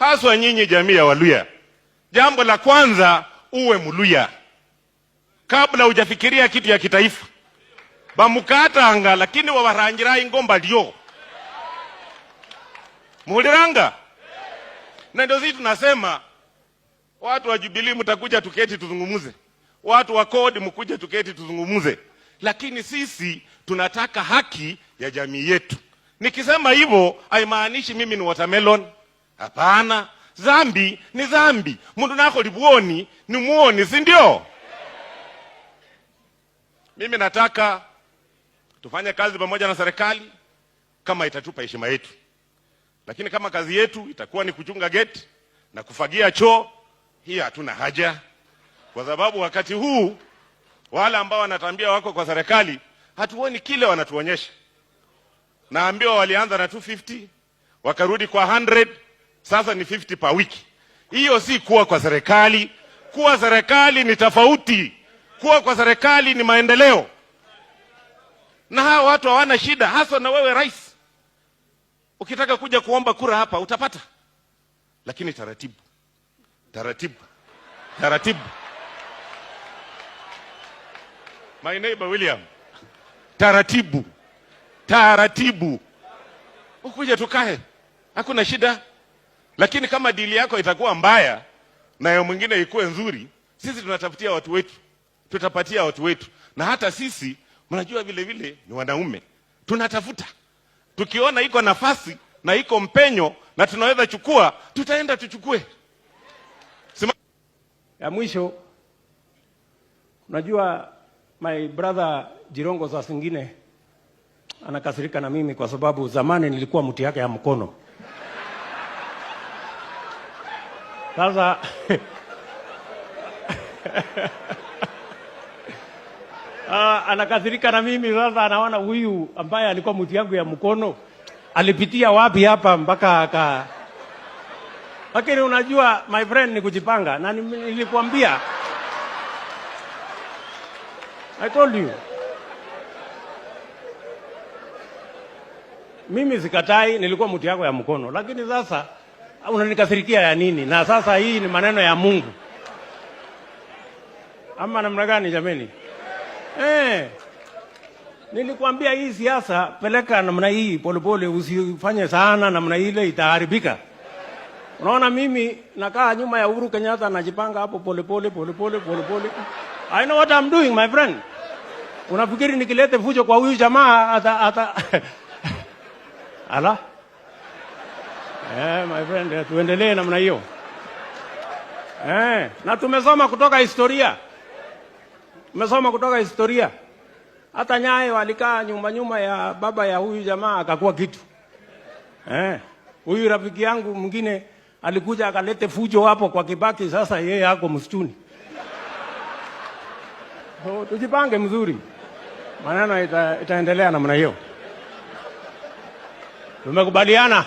haswa nyinyi jamii ya Waluya. Jambo la kwanza, uwe Mluya kabla hujafikiria kitu ya kitaifa. Bamukatanga lakini wawarangira ingomba lyo muliranga. Na ndio sisi tunasema watu wa Jubilee mtakuja tuketi tuzungumuze, watu wa kodi mkuje tuketi tuzungumuze, lakini sisi tunataka haki ya jamii yetu. Nikisema hivyo haimaanishi mimi ni watermelon. Hapana, zambi ni zambi. Mundu nako libuoni ni muoni, si ndio? Mimi nataka tufanye kazi pamoja na serikali kama itatupa heshima yetu. Lakini kama kazi yetu itakuwa ni kuchunga gate na kufagia choo, hii hatuna haja. Kwa sababu wakati huu wale ambao wanatambia wako kwa serikali hatuoni kile wanatuonyesha. Naambiwa walianza na 250, wakarudi kwa 100, sasa ni 50 per wiki. Hiyo si kuwa kwa serikali. Kuwa serikali ni tofauti. Kuwa kwa serikali ni maendeleo. Na hao watu hawana shida, hasa na wewe rais. Ukitaka kuja kuomba kura hapa utapata. Lakini taratibu. Taratibu. Taratibu. My neighbor William. Taratibu. Taratibu. Ukuje tukae. Hakuna shida. Lakini kama dili yako itakuwa mbaya na ya mwingine ikuwe nzuri, sisi tunatafutia watu wetu. Tutapatia watu wetu. Na hata sisi mnajua vile vile ni wanaume. Tunatafuta. Tukiona iko nafasi na iko mpenyo na tunaweza chukua, tutaenda tuchukue. Ya mwisho, unajua my brother Jirongo saa zingine anakasirika na mimi kwa sababu zamani nilikuwa mti yake ya mkono. Sasa anakasirika na mimi sasa, anaona huyu ambaye alikuwa mti yangu ya mkono alipitia wapi hapa mpaka aka. Lakini unajua my friend, ni kujipanga. Na nilikwambia, I told you, mimi sikatai nilikuwa mti yako ya mkono, lakini sasa unanikasirikia ya nini? Na sasa hii ni maneno ya Mungu ama namna gani jameni? Nilikwambia hii siasa peleka namna hii polepole, usifanye sana namna ile, itaharibika. Unaona mimi nakaa nyuma ya Uhuru Kenyatta najipanga hapo polepole polepole polepole. I know what I'm doing my friend. Unafikiri nikilete fujo kwa huyu jamaa ata ala? My friend, tuendelee namna hiyo. Na tumesoma kutoka historia. Tumesoma kutoka historia. Hata Nyayo alikaa nyuma ya baba ya huyu jamaa akakuwa kitu. Huyu rafiki yangu mwingine alikuja akalete fujo hapo kwa Kibaki, sasa yeye yako msituni. Tujipange mzuri. Maneno itaendelea namna hiyo. Tumekubaliana.